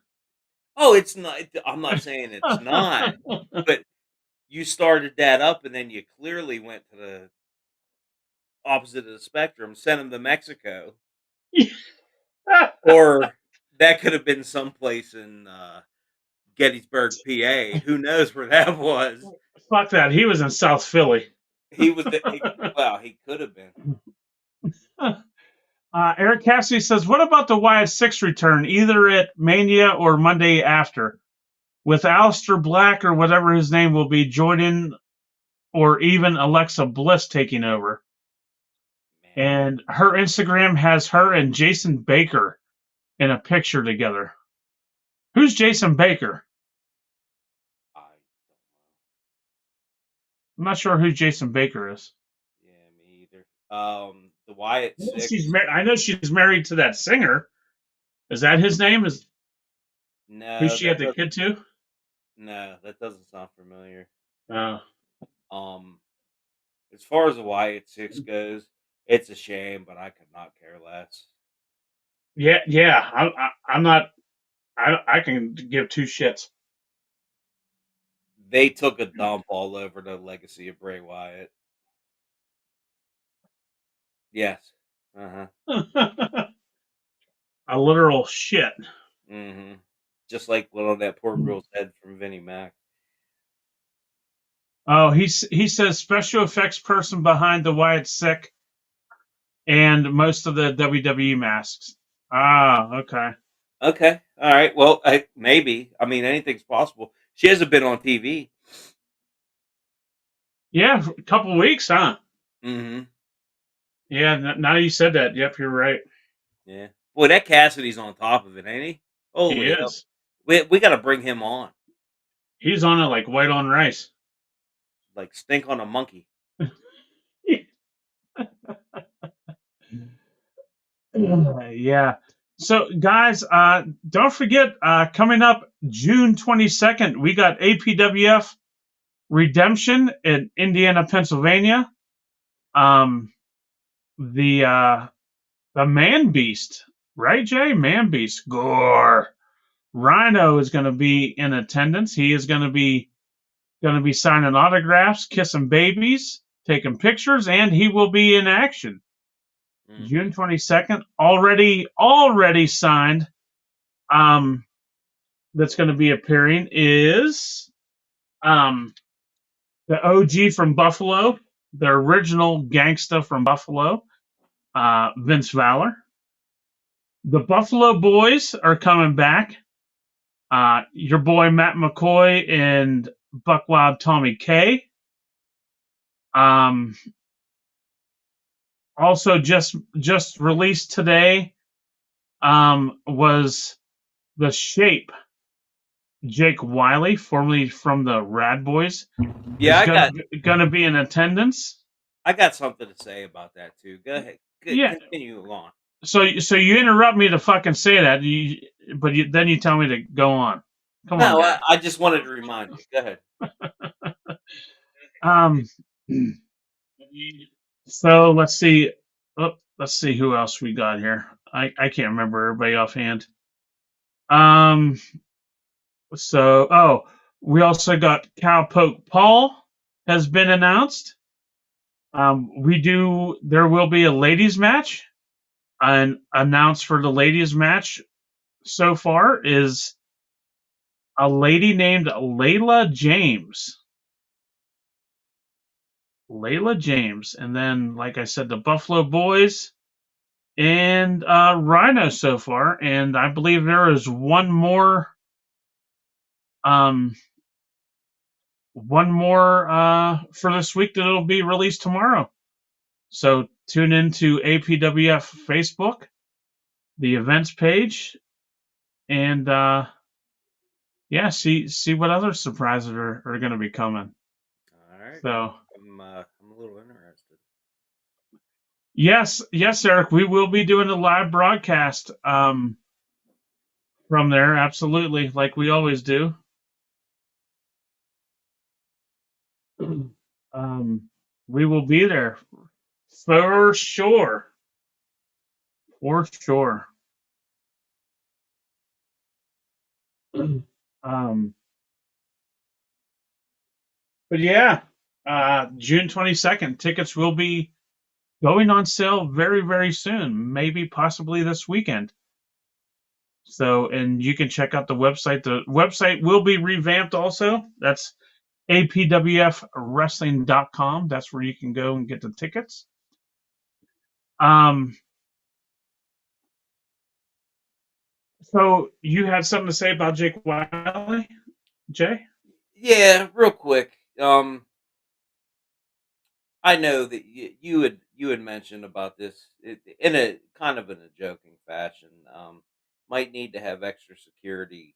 Oh, it's not. I'm not saying it's not, but you started that up, and then you clearly went to the opposite of the spectrum, sent him to Mexico, or that could have been someplace in Gettysburg, PA. Who knows where that was? Fuck that. He was in South Philly. He was. Well, he could have been. Eric Cassidy says, "What about the Wyatt Six return, either at Mania or Monday after, with Aleister Black or whatever his name will be joining, or even Alexa Bliss taking over?" Man, And her Instagram has her and Jason Baker in a picture together. Who's Jason Baker? I don't I'm not sure who Jason Baker is. know. Yeah, me either. The Wyatt Six. I know she's married to that singer. Is that his name? Is who No, she had the kid to? that doesn't sound familiar. Uh, Um, as far as the Wyatt Six goes, it's a shame, but I could not care less. yeah, yeah. I'm not. I can give two shits. They took a dump all over the legacy of Bray Wyatt. Yes. Uh-huh. A literal shit. Mhm. Just like what on that poor girl's head from Vinnie Mac. Oh, he says special effects person behind the Wyatt Sick and most of the WWE masks. Ah, okay. Okay. All right. Well, maybe. I mean, anything's possible. She hasn't been on TV. Yeah, for a couple weeks, huh? Mhm. Yeah, now you said that. Yep, you're right. Yeah. Boy, that Cassidy's on top of it, ain't he? He Holy hell. is. We got to bring him on. He's on it like white on rice. Like stink on a monkey. Yeah. So, guys, don't forget, coming up June 22nd, we got APWF Redemption in Indiana, Pennsylvania. Um, the Man Beast, right, Jay? Man Beast, Gore. Rhino is going to be in attendance. He is going to be signing autographs, kissing babies, taking pictures, and he will be in action. June Mhm. 22nd, already signed. Um, that's going to be appearing is um the OG from Buffalo, the original gangsta from Buffalo, Vince Valor. The Buffalo Boys are coming back. Your boy Matt McCoy and Buckwild Tommy K. Um, also just released today was the Shape. Jake Wiley, formerly from the Rad Boys, Yeah, is gonna be in attendance. I got something to say about that too. Go ahead. Yeah. Continue on. So you interrupt me to fucking say that, but then you tell me to go on. Come on, No, guy. I just wanted to remind you. Go ahead. Um. So let's see. Oh, let's see who else we got here. I can't remember everybody offhand. Um. We also got Cowpoke Paul has been announced. There will be a ladies match, and announced for the ladies match so far is a lady named Layla James. Layla James. And then, like I said, the Buffalo Boys and Rhino so far. And I believe there is um, one more for this week that'll be released tomorrow. So tune into APWF Facebook, the events page, and yeah, see what other surprises are going to be coming. All right. So I'm a little interested. yes, Eric, we will be doing a live broadcast from there, absolutely, like we always do. um, we will be there for sure, for sure. um, but yeah, June 22nd, tickets will be going on sale very, very soon, maybe possibly this weekend. So, and you can check out the website. The website will be revamped also. That's apwfwrestling.com. That's where you can go and get the tickets. Um, so you had something to say about Jake Wiley, Jay? Yeah, real quick. I know that you had mentioned about this in a kind of in a joking fashion. Might need to have extra security.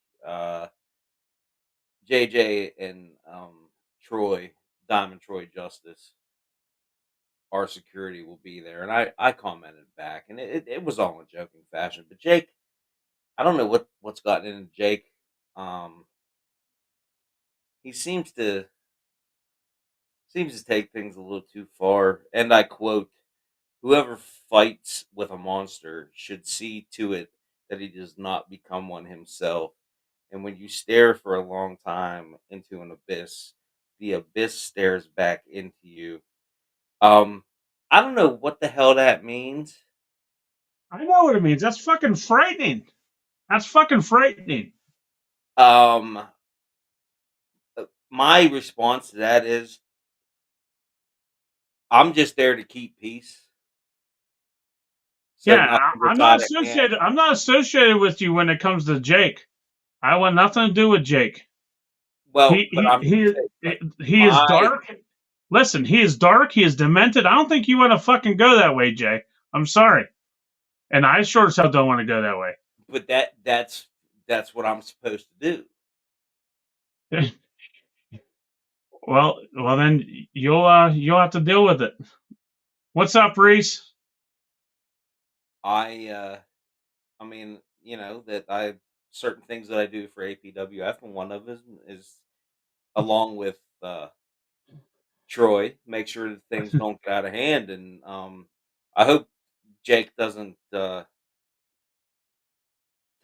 JJ and Troy Diamond Troy Justice, our security will be there, and I commented back, and it was all in joking fashion. But Jake, I don't know what's gotten into Jake. Um, he seems to take things a little too far, and I quote: "Whoever fights with a monster should see to it that he does not become one himself. And when you stare for a long time into an abyss, the abyss stares back into you." Um, I don't know what the hell that means. I know what it means. That's fucking frightening. That's fucking frightening. Um, my response to that is, I'm just there to keep peace, so Yeah, nothing gets out of hand. I'm not associated with you when it comes to Jake. I want nothing to do with Jake. Well, He but he I'm just he saying, but he is my dark. Listen, he is dark. He is demented. I don't think you want to fucking go that way, Jay. I'm sorry, and I sure as hell don't want to go that way. but that's what I'm supposed to do. Well, then you'll have to deal with it. What's up, Reese? I I mean, that I certain things that I do for APWF, and one of them is along with Troy, make sure that things don't get out of hand, and I hope Jake doesn't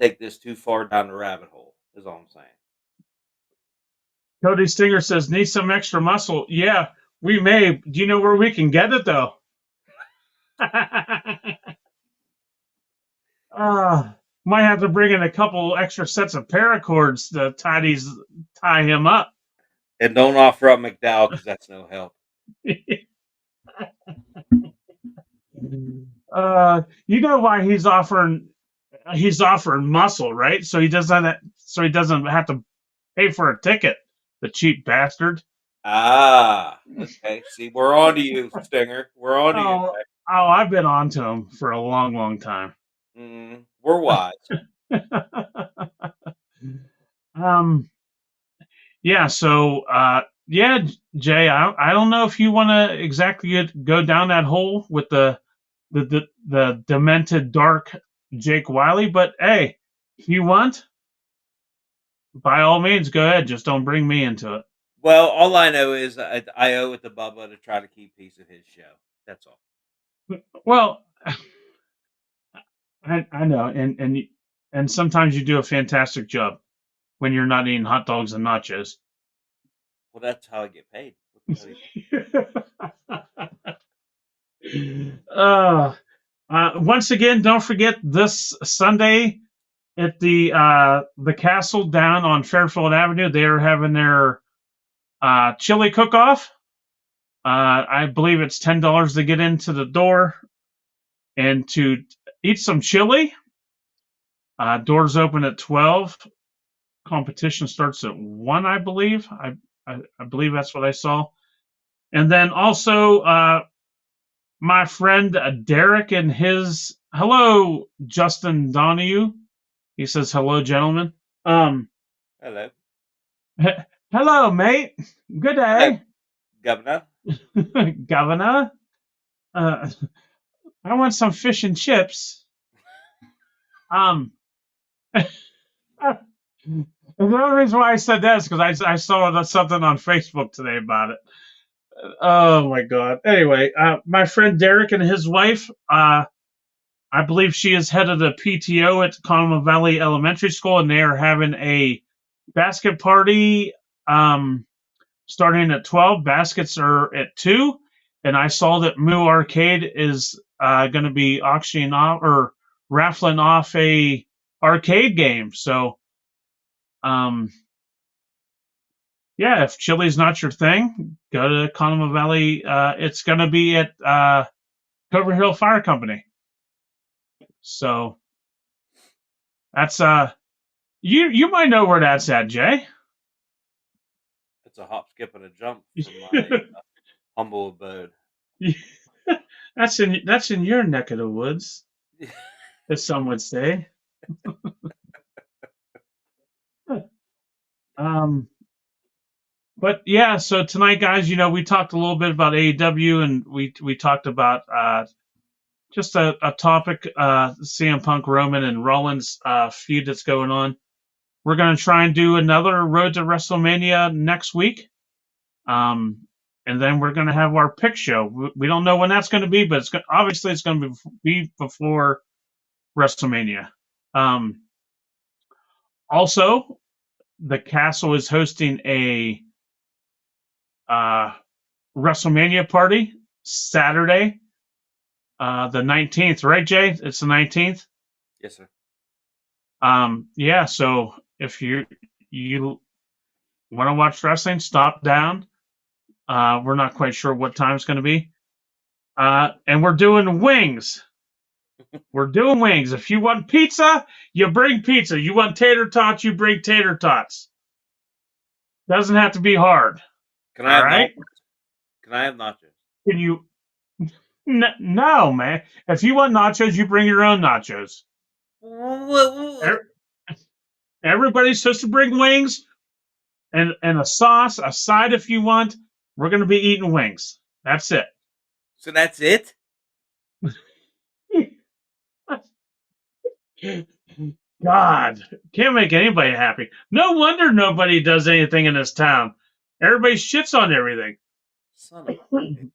take this too far down the rabbit hole. Is all I'm saying. Cody Stinger says need some extra muscle. Yeah, we may. Do you know where we can get it though? uh, might have to bring in a couple extra sets of paracords to tie him up. And don't offer up McDowell because that's no help. You know why he's offering muscle, right? So he doesn't have to pay for a ticket. The cheap bastard. Ah, okay. See, we're on to you, Stinger. We're on to you. I've been on to him for a long, long time. We're wise. um, yeah. So, yeah, Jay, I don't know if you want to exactly go down that hole with the demented dark Jake Wiley, but hey, if you want, by all means, go ahead. Just don't bring me into it. Well, all I know is I owe it to Bubba to try to keep peace at his show. That's all. Well, I know, and sometimes you do a fantastic job when you're not eating hot dogs and nachos. Well, that's how I get paid. What the hell uh, Once again, don't forget this Sunday at the castle down on Fairfield Avenue. They are having their chili cook-off. I believe it's $10 to get into the door and to eat some chili. Doors open at 12. Competition starts at 1, I believe. I believe that's what I saw. And then also, my friend Derek and his hello, Justin Donahue. He says hello, gentlemen. Hello. Hello, mate. Good Hello, day, Governor. Governor. Uh, I want some fish and chips. Um, the only reason why I said that is because I saw something on Facebook today about it. Oh my god. Anyway, my friend Derek and his wife, I believe she is head of the PTO at Conemaugh Valley Elementary School, and they are having a basket party starting at 12. Baskets are at 2. And I saw that Moo Arcade is going to be auctioning off or raffling off a arcade game. So, um, yeah, if chili's not your thing, go to Conemaugh Valley. It's going to be at Clover Hill Fire Company. So that's you might know where that's at, Jay. It's a hop, skip, and a jump from my humble abode. That's in your neck of the woods, as some would say. um, but yeah, so tonight, guys, we talked a little bit about AEW, and we talked about just a topic, CM Punk, Roman, and Rollins feud that's going on. We're going to try and do another Road to WrestleMania next week. And then we're going to have our pick show. We don't know when that's going to be, but obviously it's going to be before WrestleMania. Also, the Castle is hosting a WrestleMania party Saturday. the 19th, right, Jay? It's the 19th. Yes, sir. Yeah. So if you want to watch wrestling, stop down. We're not quite sure what time it's going to be. And we're doing wings. We're doing wings. If you want pizza, you bring pizza. You want tater tots, you bring tater tots. Doesn't have to be hard. Can I All have right? nachos? Can I have nachos? Can you? No, man. If you want nachos, you bring your own nachos. What? Everybody's supposed to bring wings and a sauce, a side if you want. We're going to be eating wings. That's it. So that's it? God, can't make anybody happy. No wonder nobody does anything in this town. Everybody shits on everything. Son of a bitch.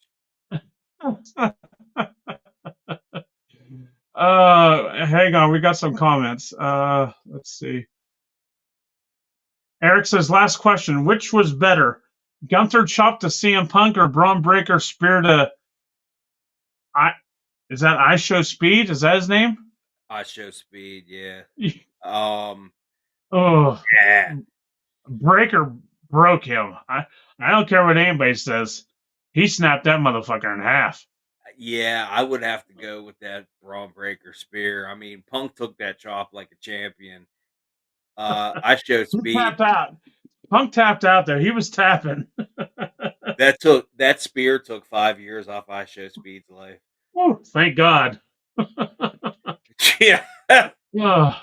Hang on, we got some comments. Let's see. Eric says, last question. Which was better? Gunther chop to CM Punk or Braun Breaker spear to I is that I Show Speed? Is that his name? I Show Speed, yeah. Um Oh, yeah. Breaker broke him. I don't care what anybody says. He snapped that motherfucker in half. Yeah, I would have to go with that Braun Breaker spear. I mean, Punk took that chop like a champion. I Show He Speed. tapped out. Punk tapped out there. He was tapping. That spear took 5 years off I Show Speed's life. Oh, thank God. Yeah. Oh.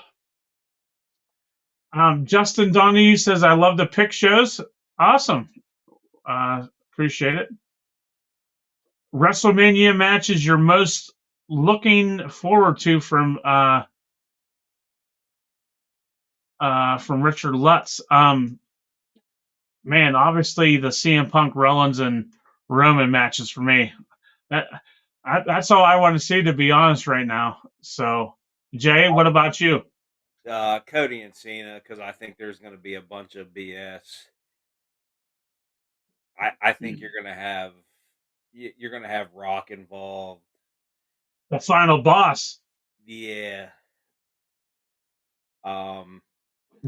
Justin Donahue says, I love the pick shows. Awesome. Appreciate it. WrestleMania matches you're most looking forward to from Richard Lutz. Man, obviously the CM Punk, Rollins, and Roman matches for me. That's all I want to see, to be honest, right now. So, Jay, what about you? Cody and Cena, because I think there's going to be a bunch of BS. I think you're gonna have Rock involved. The final boss. Yeah.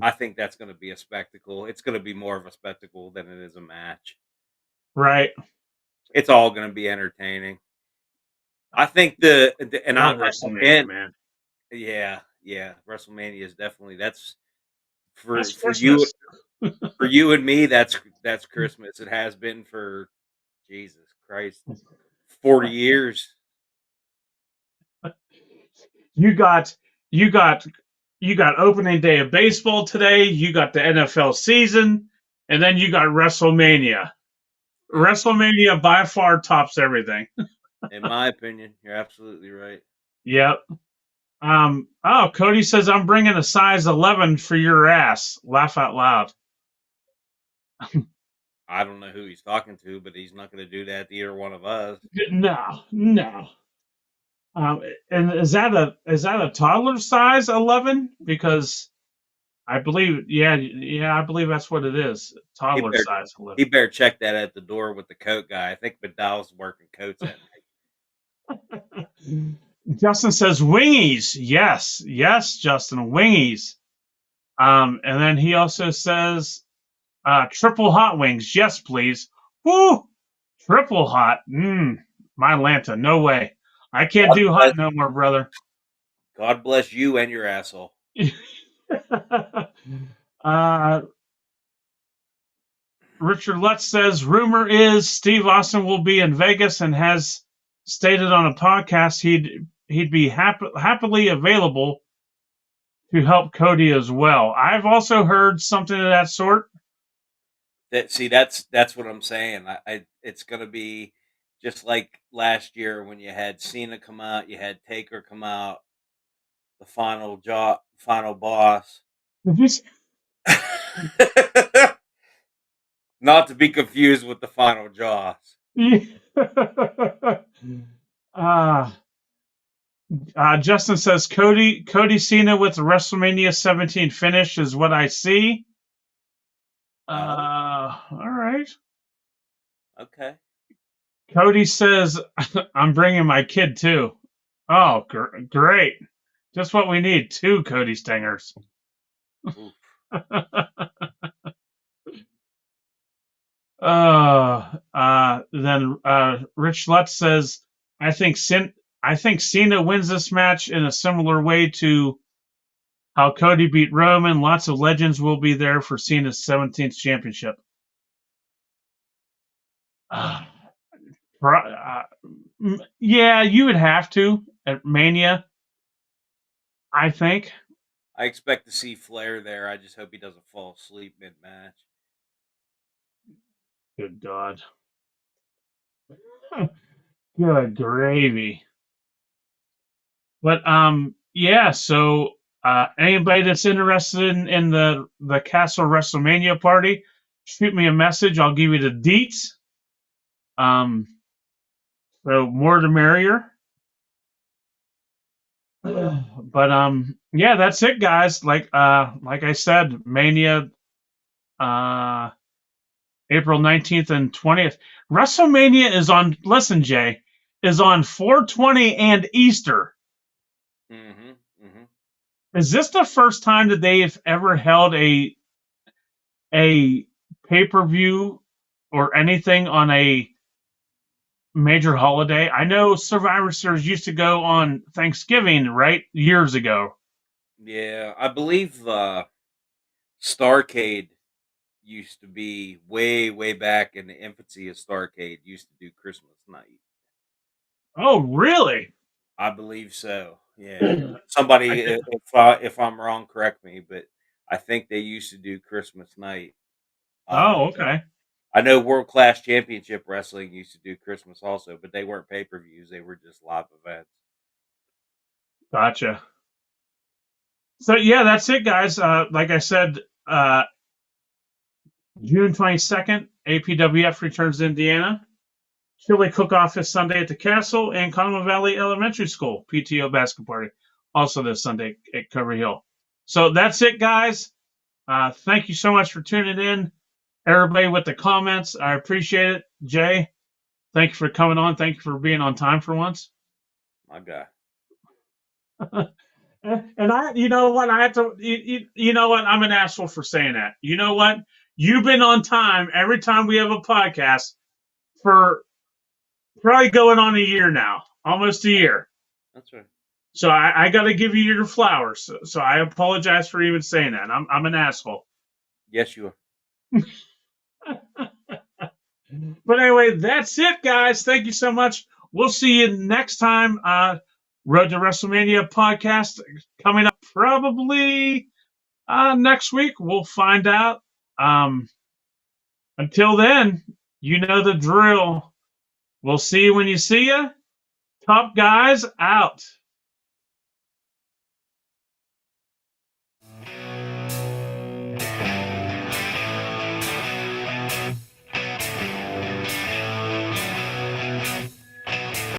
I think that's going to be a spectacle. It's going to be more of a spectacle than it is a match. Right. It's all going to be entertaining. I think and Love I WrestleMania, and man. yeah, WrestleMania is definitely that's That's for you Christmas. for you and me. That's Christmas. It has been for Jesus Christ 40 years. You got you got you got opening day of baseball today. You got the NFL season, and then you got WrestleMania. Yep. WrestleMania by far tops everything. In my opinion, you're absolutely right. Yep. Oh, Cody says I'm bringing a size 11 for your ass. Laugh out loud. I don't know who he's talking to, but he's not going to do that to either one of us. No. And is that a toddler size 11? Because I believe, I believe that's what it is. Toddler size 11. He better check that at the door with the coat guy. I think McDowell's working coats at night. Justin says wingies. Yes, Justin, wingies. And then he also says triple hot wings. Yes, please. Woo! Triple hot. My Lanta. No way. I can't do hot no more, brother. God bless you and your asshole. Richard Lutz says, rumor is Steve Austin will be in Vegas and has stated on a podcast he'd be happily available to help Cody as well. I've also heard something of that sort. That's what I'm saying. It's going to be just like last year when you had Cena come out, you had Taker come out, the final boss. Did you? Not to be confused with the final Jaws. Justin says Cody Cena with the WrestleMania 17 finish is what I see. All right. Okay. Cody says I'm bringing my kid too. Oh, great. Just what we need. 2 Cody Stingers. Oof. Then Rich Lutz says, I think Cena wins this match in a similar way to how Cody beat Roman. Lots of legends will be there for Cena's 17th championship. Uh, yeah, you would have to at Mania, I think. I expect to see Flair there. I just hope he doesn't fall asleep mid match. Good God. Good gravy. But yeah, so anybody that's interested in the Castle WrestleMania party, shoot me a message. I'll give you the deets. Um, so more the merrier. But yeah, that's it, guys. Like I said, Mania, uh, April 19th and 20th. WrestleMania is on. Listen, Jay, is on 4/20 and Easter. Mm-hmm. Mm-hmm. Is this the first time that they've ever held a pay-per-view or anything on a major holiday? I know Survivor Series used to go on Thanksgiving, right? Years ago. Yeah, I believe Starcade used to be way, way back in the infancy of Starcade. Used to do Christmas night. Oh, really? I believe so. Yeah. I Somebody, could, if I'm wrong, correct me. But I think they used to do Christmas night. oh, Um, okay. I know World Class Championship Wrestling used to do Christmas also, but they weren't pay per views. They were just live events. Gotcha. So yeah, that's it, guys. Like I said, June 22nd, APWF returns to Indiana. Chili cook-off is Sunday at the Castle, and Conemaugh Valley Elementary School PTO basketball party also this Sunday at Cover Hill. So that's it, guys. Thank you so much for tuning in. Everybody with the comments, I appreciate it. Jay, thank you for coming on. Thank you for being on time for once. My guy. And you know what? I have to, you know what? I'm an asshole for saying that. You know what? You've been on time every time we have a podcast for probably going on a year now, almost a year. That's right. So I got to give you your flowers. So I apologize for even saying that. I'm an asshole. Yes, you are. But anyway, that's it, guys. Thank you so much. We'll see you next time. Road to WrestleMania podcast coming up probably next week. We'll find out. Until then, you know the drill. We'll see you when you see you. Top guys out.